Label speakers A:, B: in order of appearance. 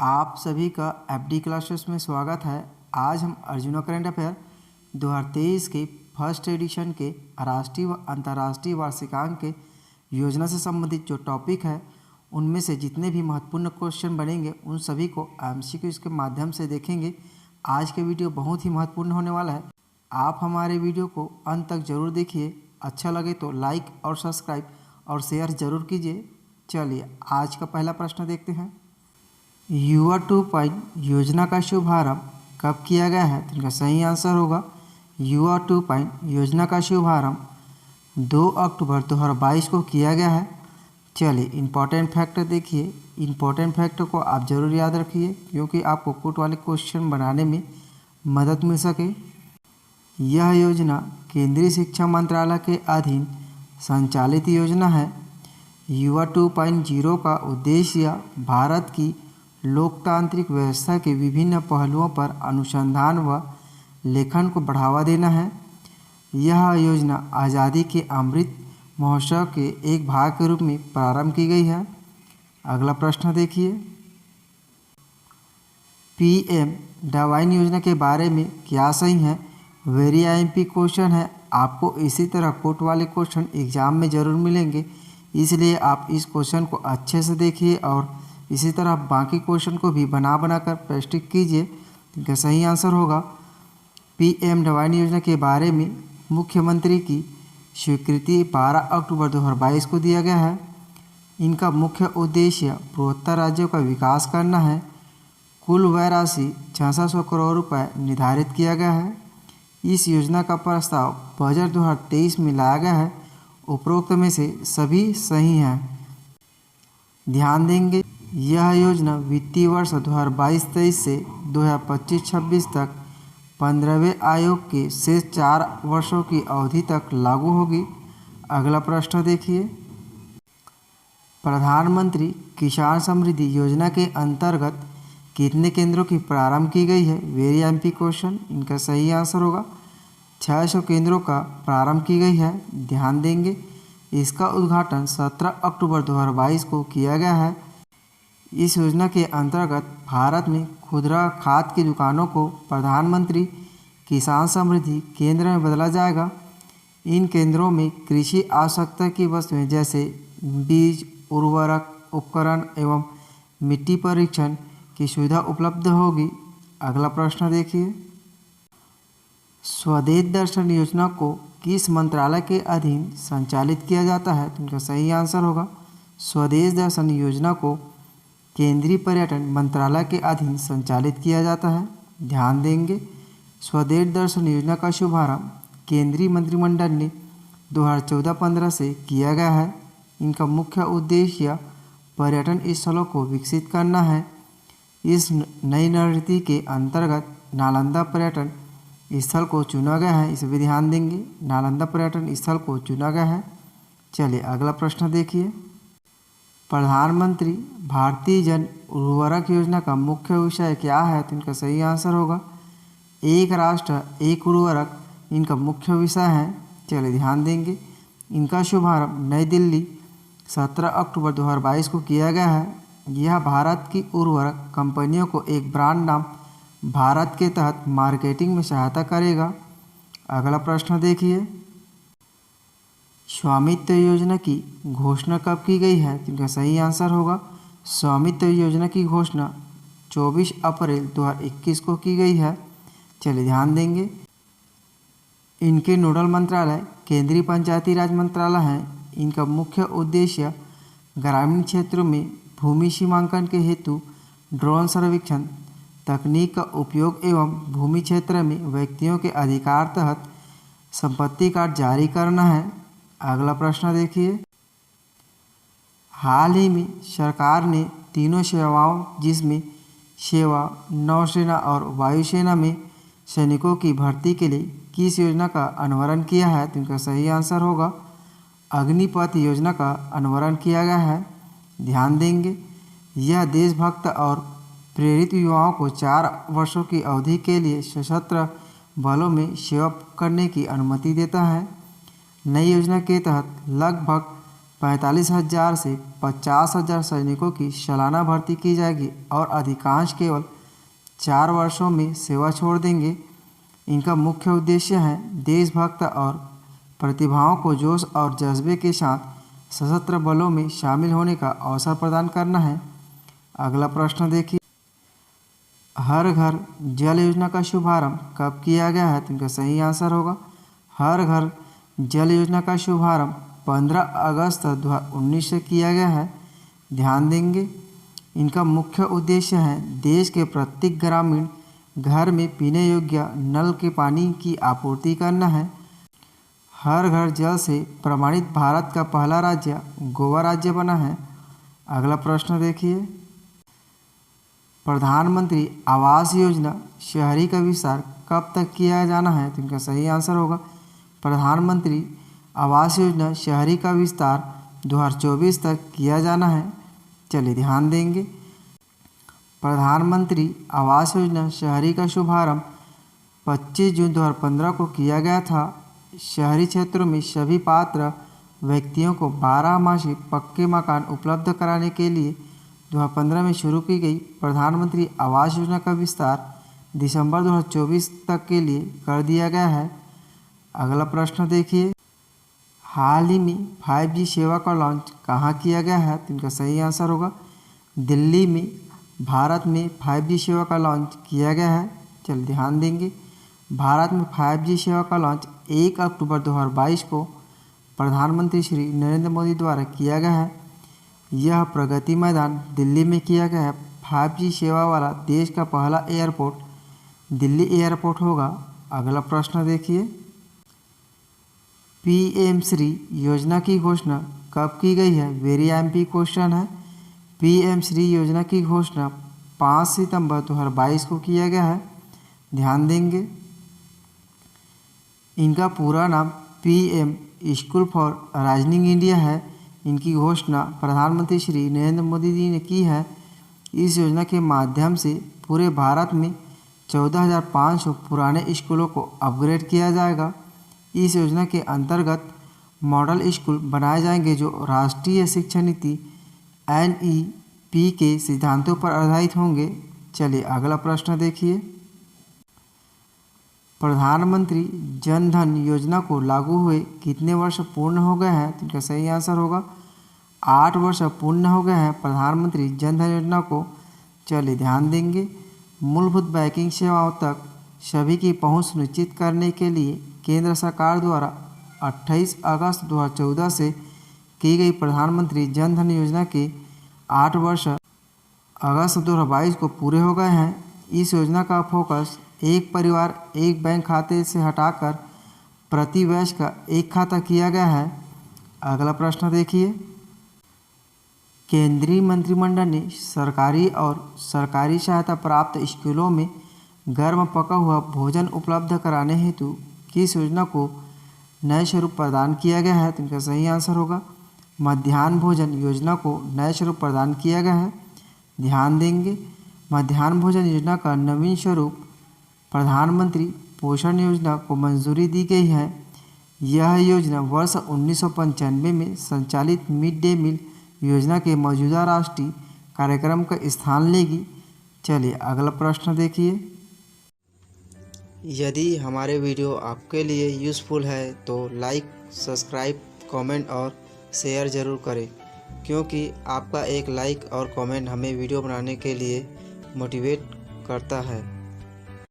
A: आप सभी का एफडी क्लासेस में स्वागत है। आज हम अर्जुना करंट अफेयर 2023 के फर्स्ट एडिशन के राष्ट्रीय व अंतर्राष्ट्रीय वार्षिकांक के योजना से संबंधित जो टॉपिक है उनमें से जितने भी महत्वपूर्ण क्वेश्चन बनेंगे उन सभी को एमसीक्यूज के माध्यम से देखेंगे। आज के वीडियो बहुत ही महत्वपूर्ण होने वाला है। आप हमारे वीडियो को अंत तक जरूर देखिए। अच्छा लगे तो लाइक और सब्सक्राइब और शेयर जरूर कीजिए। चलिए आज का पहला प्रश्न देखते हैं। युवा 2 योजना का शुभारंभ कब किया गया है? तो इनका सही आंसर होगा युवा 2 योजना का शुभारंभ 2 अक्टूबर 2022 को किया गया है। चलिए इम्पॉर्टेंट फैक्टर देखिए। इम्पॉर्टेंट फैक्टर को आप ज़रूर याद रखिए क्योंकि आपको कोट वाले क्वेश्चन बनाने में मदद मिल सके। यह योजना केंद्रीय शिक्षा मंत्रालय के अधीन संचालित योजना है। युवा 2.0 का उद्देश्य भारत की लोकतांत्रिक व्यवस्था के विभिन्न पहलुओं पर अनुसंधान व लेखन को बढ़ावा देना है। यह योजना आज़ादी के अमृत महोत्सव के एक भाग के रूप में प्रारंभ की गई है। अगला प्रश्न देखिए। पीएम डिवाइन योजना के बारे में क्या सही है? वेरी आईएमपी क्वेश्चन है। आपको इसी तरह कोट वाले क्वेश्चन एग्जाम में ज़रूर मिलेंगे, इसलिए आप इस क्वेश्चन को अच्छे से देखिए और इसी तरह बाकी क्वेश्चन को भी बना कर प्रैक्टिस कीजिए। इनका सही आंसर होगा पीएम डिवाइन योजना के बारे में मुख्यमंत्री की स्वीकृति 12 अक्टूबर 2022 को दिया गया है। इनका मुख्य उद्देश्य पूर्वोत्तर राज्यों का विकास करना है। कुल व्यय राशि 600 करोड़ रुपए निर्धारित किया गया है। इस योजना का प्रस्ताव बजट 2023 में लाया गया है। उपरोक्त में से सभी सही हैं। ध्यान देंगे यह योजना वित्तीय वर्ष 2022-23 से 2025-26 तक 15वें आयोग के शेष 4 वर्षों की अवधि तक लागू होगी। अगला प्रश्न देखिए। प्रधानमंत्री किसान समृद्धि योजना के अंतर्गत कितने केंद्रों की प्रारंभ की गई है? Very MP question. इनका सही आंसर होगा 600 केंद्रों का प्रारंभ की गई है। ध्यान देंगे इसका उद्घाटन 17 अक्टूबर 2022 को किया गया है। इस योजना के अंतर्गत भारत में खुदरा खाद की दुकानों को प्रधानमंत्री किसान समृद्धि केंद्र में बदला जाएगा। इन केंद्रों में कृषि आवश्यकता की वस्तुएं जैसे बीज, उर्वरक, उपकरण एवं मिट्टी परीक्षण की सुविधा उपलब्ध होगी। अगला प्रश्न देखिए। स्वदेश दर्शन योजना को किस मंत्रालय के अधीन संचालित किया जाता है? तो इनका सही आंसर होगा स्वदेश दर्शन योजना को केंद्रीय पर्यटन मंत्रालय के अधीन संचालित किया जाता है। ध्यान देंगे स्वदेश दर्शन योजना का शुभारंभ केंद्रीय मंत्रिमंडल ने 2014-15 से किया गया है। इनका मुख्य उद्देश्य पर्यटन स्थलों को विकसित करना है। इस नई रणनीति के अंतर्गत नालंदा पर्यटन स्थल को चुना गया है। इसे भी ध्यान देंगे नालंदा पर्यटन स्थल को चुना गया है। चलिए अगला प्रश्न देखिए। प्रधानमंत्री भारतीय जन उर्वरक योजना का मुख्य विषय क्या है? तो इनका सही आंसर होगा एक राष्ट्र एक उर्वरक इनका मुख्य विषय है। चलिए ध्यान देंगे इनका शुभारंभ नई दिल्ली 17 अक्टूबर 2022 को किया गया है। यह भारत की उर्वरक कंपनियों को एक ब्रांड नाम भारत के तहत मार्केटिंग में सहायता करेगा। अगला प्रश्न देखिए। स्वामित्व योजना की घोषणा कब की गई है? तो इनका सही आंसर होगा स्वामित्व योजना की घोषणा 24 अप्रैल 2021 को की गई है। चलिए ध्यान देंगे इनके नोडल मंत्रालय केंद्रीय पंचायती राज मंत्रालय हैं। इनका मुख्य उद्देश्य ग्रामीण क्षेत्रों में भूमि सीमांकन के हेतु ड्रोन सर्वेक्षण तकनीक का उपयोग एवं भूमि क्षेत्र में व्यक्तियों के अधिकार तहत संपत्ति कार्ड जारी करना है। अगला प्रश्न देखिए। हाल ही में सरकार ने तीनों सेवाओं जिसमें सेवा, नौसेना और वायुसेना में सैनिकों की भर्ती के लिए किस योजना का अनुसरण किया है? तो इनका सही आंसर होगा अग्निपथ योजना का अनुसरण किया गया है। ध्यान देंगे यह देशभक्त और प्रेरित युवाओं को 4 वर्षों की अवधि के लिए सशस्त्र बलों में सेवा करने की अनुमति देता है। नई योजना के तहत लगभग 45,000 से 50,000 सैनिकों की सालाना भर्ती की जाएगी और अधिकांश केवल 4 वर्षों में सेवा छोड़ देंगे। इनका मुख्य उद्देश्य है देशभक्त और प्रतिभाओं को जोश और जज्बे के साथ सशस्त्र बलों में शामिल होने का अवसर प्रदान करना है। अगला प्रश्न देखिए, हर घर जल योजना का शुभारंभ कब किया गया है? तो इनका सही आंसर होगा हर घर जल योजना का शुभारंभ 15 अगस्त 2019 से किया गया है। ध्यान देंगे, इनका मुख्य उद्देश्य है देश के प्रत्येक ग्रामीण घर में पीने योग्य नल के पानी की आपूर्ति करना है। हर घर जल से प्रमाणित भारत का पहला राज्य गोवा राज्य बना है। अगला प्रश्न देखिए, प्रधानमंत्री आवास योजना शहरी का विस्तार कब तक किया जाना है? तो इनका सही आंसर होगा प्रधानमंत्री आवास योजना शहरी का विस्तार 2024 तक किया जाना है। चलिए ध्यान देंगे, प्रधानमंत्री आवास योजना शहरी का शुभारंभ 25 जून 2015 को किया गया था। शहरी क्षेत्रों में सभी पात्र व्यक्तियों को 12 मासिक पक्के मकान उपलब्ध कराने के लिए 2015 में शुरू की गई प्रधानमंत्री आवास योजना का विस्तार दिसंबर 2024 तक के लिए कर दिया गया है। अगला प्रश्न देखिए, हाल ही में 5G सेवा का लॉन्च कहाँ किया गया है? तो इनका सही आंसर होगा दिल्ली में भारत में 5G सेवा का लॉन्च किया गया है। चल ध्यान देंगे, भारत में 5G सेवा का लॉन्च 1 अक्टूबर 2022 को प्रधानमंत्री श्री नरेंद्र मोदी द्वारा किया गया है। यह प्रगति मैदान दिल्ली में किया गया है। 5G सेवा वाला देश का पहला एयरपोर्ट दिल्ली एयरपोर्ट होगा। अगला प्रश्न देखिए, PM श्री योजना की घोषणा कब की गई है? वेरी एमपी क्वेश्चन है। PM श्री योजना की घोषणा 5 सितंबर 2022 को किया गया है। ध्यान देंगे, इनका पूरा नाम PM school for rising India है। इनकी घोषणा प्रधानमंत्री श्री नरेंद्र मोदी जी ने की है। इस योजना के माध्यम से पूरे भारत में 14,500 पुराने स्कूलों को अपग्रेड किया जाएगा। इस योजना के अंतर्गत मॉडल स्कूल बनाए जाएंगे जो राष्ट्रीय शिक्षा नीति NEP के सिद्धांतों पर आधारित होंगे। चलिए अगला प्रश्न देखिए, प्रधानमंत्री जन धन योजना को लागू हुए कितने वर्ष पूर्ण हो गए हैं? तो इनका सही आंसर होगा 8 वर्ष पूर्ण हो गए हैं प्रधानमंत्री जन धन योजना को। चलिए ध्यान देंगे, मूलभूत बैंकिंग सेवाओं तक सभी की पहुंच सुनिश्चित करने के लिए केंद्र सरकार द्वारा 28 अगस्त 2014 से की गई प्रधानमंत्री जन धन योजना के 8 वर्ष अगस्त 2022 को पूरे हो गए हैं। इस योजना का फोकस एक परिवार एक बैंक खाते से हटाकर प्रति वयस्क एक खाता किया गया है। अगला प्रश्न देखिए, केंद्रीय मंत्रिमंडल ने सरकारी और सरकारी सहायता प्राप्त स्कूलों में गर्म पका हुआ भोजन उपलब्ध कराने हेतु किस योजना को नए स्वरूप प्रदान किया गया है? तो इनका सही आंसर होगा मध्याह्न भोजन योजना को नए स्वरूप प्रदान किया गया है। ध्यान देंगे, मध्याह्न भोजन योजना का नवीन स्वरूप प्रधानमंत्री पोषण योजना को मंजूरी दी गई है। यह योजना वर्ष 1995 में संचालित मिड डे मील योजना के मौजूदा राष्ट्रीय कार्यक्रम का स्थान लेगी। चलिए अगला प्रश्न देखिए,
B: यदि हमारे वीडियो आपके लिए यूज़फुल है तो लाइक, सब्सक्राइब, कमेंट और शेयर ज़रूर करें, क्योंकि आपका एक लाइक और कमेंट हमें वीडियो बनाने के लिए मोटिवेट करता है।